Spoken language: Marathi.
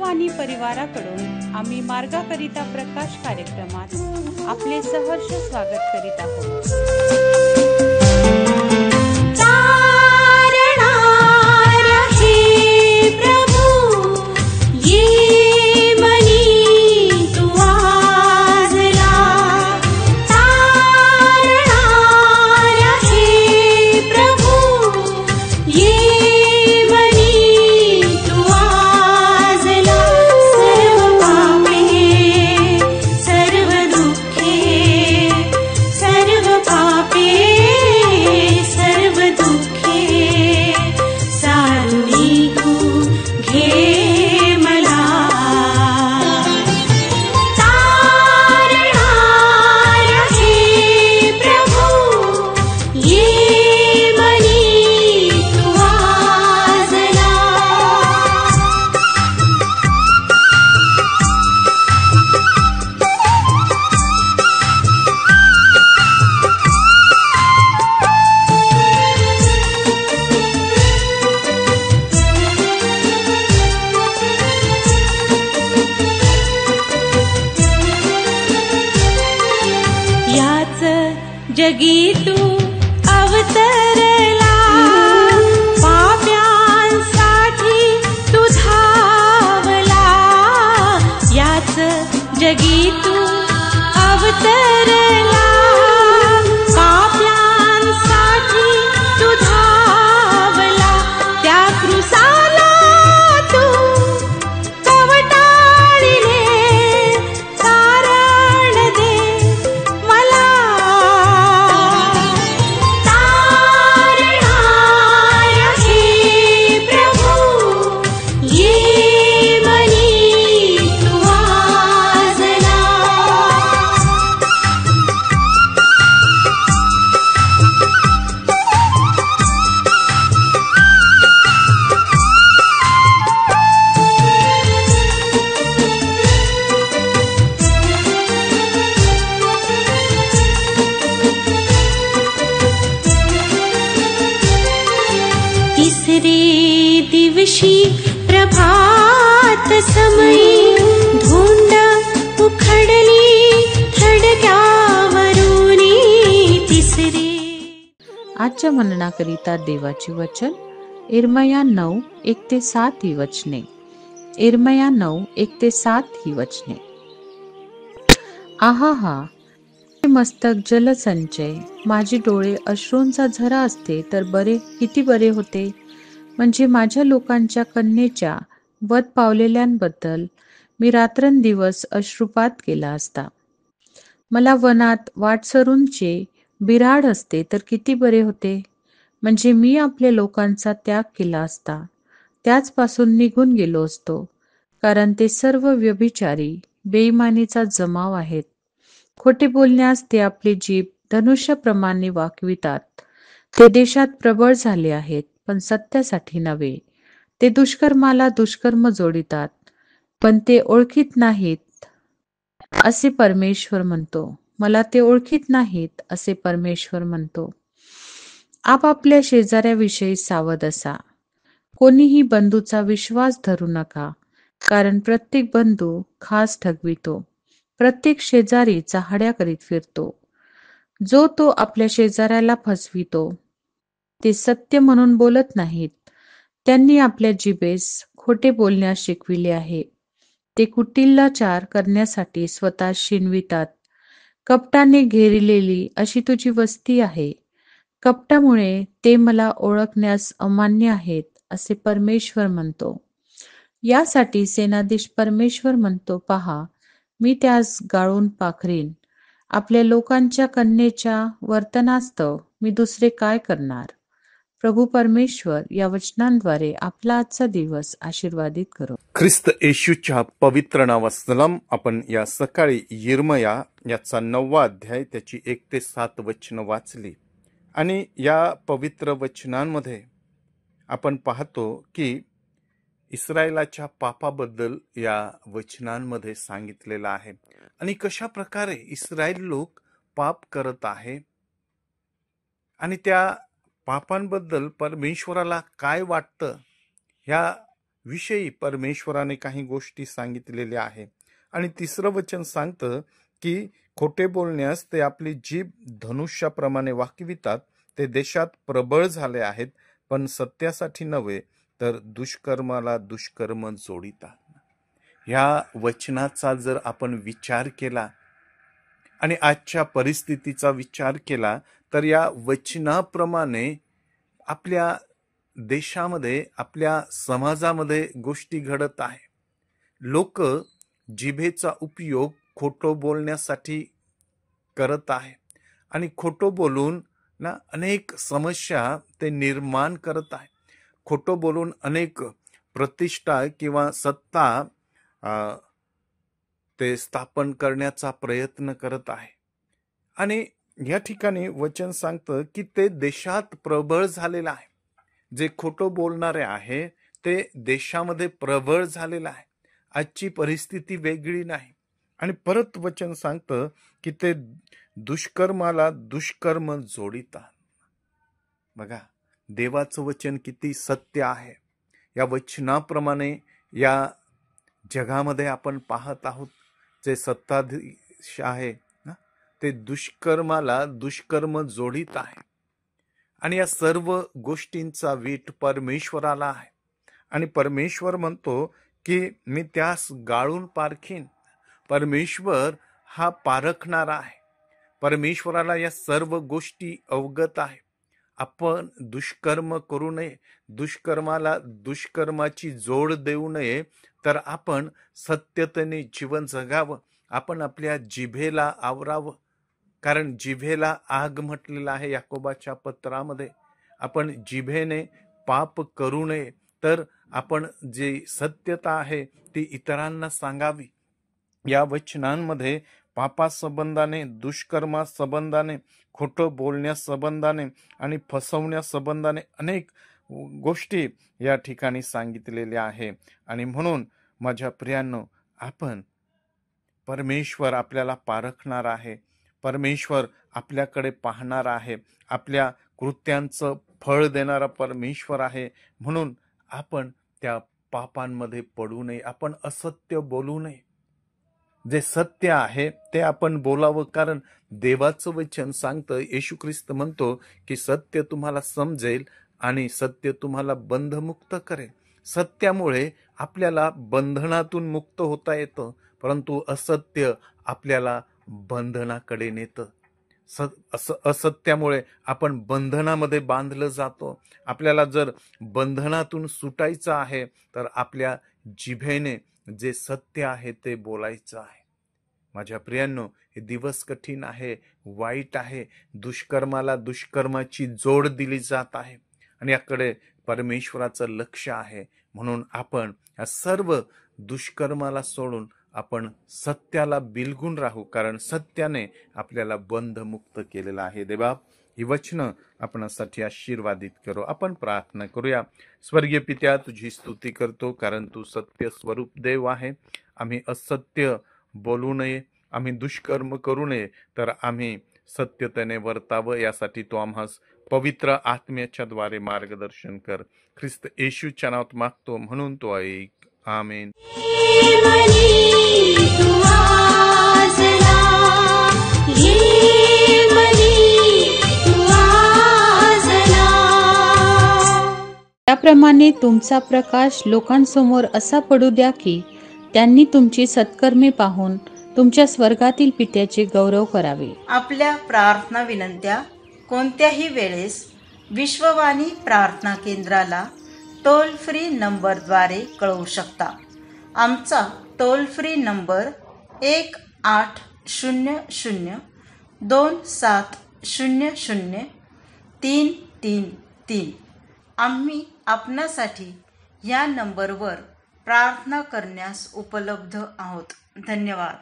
बेईमानी परिवाराकडून आम्ही मार्गाकरिता प्रकाश कार्यक्रमात आपले सहर्ष स्वागत करीत आहोत। जगी तू अवतरला, पाप्यांसाठी तू धावला। याच जगी तू अवतरला, पाप्यांसाठी तू धावला। त्या क्रूसाला तू कवटाळले, कारण दे मला। तिसरे दिवशी प्रभात समयी धुंड उखडली थडग्यावरुनी। तिसरे आजच्या मननाकरिता देवाचे वचन इर्मया 9:1-7 ही वचने। इर्मया 9:1-7 ही वचने। आहा, मस्तक जलसंचय, माझे डोळे अश्रूंचा झरा असते तर किती बरे होते। म्हणजे माझ्या लोकांच्या कन्येच्या वध पावलेल्यांबद्दल मी रात्रंदिवस अश्रुपात केला असता। मला वनात वाटसरूंचे बिऱ्हाड असते तर किती बरे होते। म्हणजे मी आपल्या लोकांचा त्याग केला असता, त्याचपासून निघून गेलो असतो। कारण ते सर्व व्यभिचारी, बेईमानीचा जमाव आहेत। खोटे बोलण्यास ते आपली जीभ धनुष्याप्रमाणे वाकवितात। ते देशात प्रबळ झाले आहेत, पण सत्यासाठी नव्हे। ते दुष्कर्माला दुष्कर्म जोडितात, पण ते ओळखीत नाहीत असे परमेश्वर म्हणतो। मला ते ओळखीत नाहीत असे परमेश्वर म्हणतो। आपापल्या शेजाऱ्याविषयी सावध असा। कोणीही बंधूचा विश्वास धरू नका, कारण प्रत्येक बंधू खास ठगवितो, प्रत्येक शेजारी चहाड्या करीत फिरतो। जो तो आपल्या शेजाऱ्याला फसवितो ते सत्य म्हणून बोलत नाहीत। त्यांनी आपल्या जिभेस खोटे बोलण्यास शिकविले आहे। ते कुटिलाचार करण्यासाठी स्वतः शिनवितात। कपटाने घेरलेली अशी तुझी वस्ती आहे। कपटामुळे ते मला ओळखण्यास अमान्य आहेत असे परमेश्वर म्हणतो। यासाठी सेनाधीश परमेश्वर म्हणतो, पहा, मी त्यास गाळून पाखरीन। आपल्या लोकांच्या कन्येच्या वर्तनास्तव मी दुसरे काय करणार। प्रभू परमेश्वर या वचनांद्वारे आपला आजचा दिवस आशीर्वादित करो। ख्रिस्त येशूच्या पवित्र नावात सलाम। आपण या सकाळी यिर्मया याचा 9वा अध्याय त्याची 1-7 वचनं वाचली आणि या पवित्र वचनांमध्ये आपण पाहतो की इस्रायलाच्या पापाबद्दल या वचनांमध्ये सांगितलेलं आहे आणि कशा प्रकारे इस्रायल लोक पाप करत आहे आणि त्या पापांबद्दल परमेश्वराला काय वाटतं ह्या विषयी परमेश्वराने काही गोष्टी सांगितलेल्या आहे. आणि तिसरं वचन सांगतं की खोटे बोलण्यास ते आपली जीभ धनुष्याप्रमाणे वाकवितात. ते देशात प्रबळ झाले आहेत, पण सत्यासाठी नव्हे तर दुष्कर्माला दुष्कर्म जोडितात. ह्या वचनाचा जर आपण विचार केला आणि आजच्या परिस्थितीचा विचार केला तर या वचनाप्रमाणे आपल्या देशामध्ये, आपल्या समाजामध्ये गोष्टी घडत आहे. लोक जिभेचा उपयोग खोटं बोलण्यासाठी करत आहे आणि खोटं बोलून अनेक समस्या ते निर्माण करत आहे. खोटं बोलून अनेक प्रतिष्ठा किंवा सत्ता ते स्थापन करण्याचा प्रयत्न करत आहे. आणि या ठिकाणी वचन सांगतं की ते देशात प्रबळ झालेलं आहे. जे खोटं बोलणारे आहे ते देशामध्ये प्रबळ झालेलं आहे. आजची परिस्थिती वेगळी नाही. आणि परत वचन सांगतं की ते दुष्कर्माला दुष्कर्म जोडितात. बघा, देवाचं वचन किती सत्य आहे. या वचनाप्रमाणे या जगामध्ये आपण पाहत आहोत जे सत्ताधीश आहे ना, ते दुष्कर्माला दुष्कर्म जोडित आहे. आणि या सर्व गोष्टींचा वीट परमेश्वराला आहे. आणि परमेश्वर म्हणतो की मी त्यास गाळून पारखीन. परमेश्वर हा पारखणारा आहे. परमेश्वराला या सर्व गोष्टी अवगत आहे. आपण दुष्कर्म करू नये, दुष्कर्माला दुष्कर्माची जोड देऊ नये, तर आपण सत्यतेने जीवन जगावं. आपण आपल्या जिभेला आवरावं, कारण जिभेला आग म्हटलेलं आहे याकोबाच्या पत्रामध्ये. आपण जिभेने पाप करू नये, तर आपण जे सत्यता आहे ती इतरांना सांगावी. या वचनांमध्ये पापासंबंधाने, दुष्कर्मासंबंधाने, खोटं बोलण्यासंबंधाने आणि फसवण्यासंबंधाने अनेक गोष्टी या ठिकाणी सांगितलेल्या आहे. आणि म्हणून माझ्या प्रियांनो, आपण परमेश्वर आपल्याला पारखणार आहे. परमेश्वर आपल्याकडे पाहणार आहे. आपल्या कृत्यांचं फळ देणारा परमेश्वर आहे. म्हणून आपण त्या पापांमध्ये पडू नये. आपण असत्य बोलू नये. जे सत्य आहे ते आपण बोलावं, कारण देवाचं वचन सांगतं, येशू ख्रिस्त म्हणतो की सत्य तुम्हाला समजेल आणि सत्य तुम्हाला बंधमुक्त करेल. सत्यामुळे आपल्याला बंधनातून मुक्त होता येतं, परंतु असत्य आपल्याला बंधनाकडे नेतं. असत्यामुळे आपण बंधनामध्ये बांधलं जातो. आपल्याला जर बंधनातून सुटायचं आहे तर आपल्या जिभेने जे सत्य आहे ते बोलायचं आहे. माझ्या प्रियांनो, हे दिवस कठीण आहे, वाईट आहे. दुष्कर्माला दुष्कर्माची जोड दिली जात आहे आणि याकडे परमेश्वराचं लक्ष आहे. म्हणून आपण या सर्व दुष्कर्माला सोडून आपण सत्याला बिलगून राहू, कारण सत्याने आपल्याला बंधमुक्त केलेलं आहे. देवा, ही वचनं आपणासाठी आशीर्वादित करो. आपण प्रार्थना करूया. स्वर्गीय पित्या, तुझी स्तुती करतो, कारण तू सत्य स्वरूप देव आहे. आम्ही असत्य बोलू नये, आम्ही दुष्कर्म करू नये, तर आम्ही सत्यतेने वर्तावं. यासाठी तू आम्हास पवित्र आत्म्याच्या द्वारे मार्गदर्शन कर. ख्रिस्त येशूच्या नावात मागतो, म्हणून तो ऐक. आमेन. त्याप्रमाणे तुमचा प्रकाश लोकांसमोर असा पडू द्या की त्यांनी तुमची सत्कर्मे पाहून तुमच्या स्वर्गातील पित्याचे गौरव करावे. आपल्या प्रार्थना विनंत्या कोणत्याही वेळेस विश्ववाणी प्रार्थना केंद्राला टोल फ्री नंबरद्वारे कळवू शकता. आमचा टोल फ्री नंबर 1-800-2700-333. आम्ही आपणासाठी या नंबरवर प्रार्थना करण्यास उपलब्ध आहोत. धन्यवाद.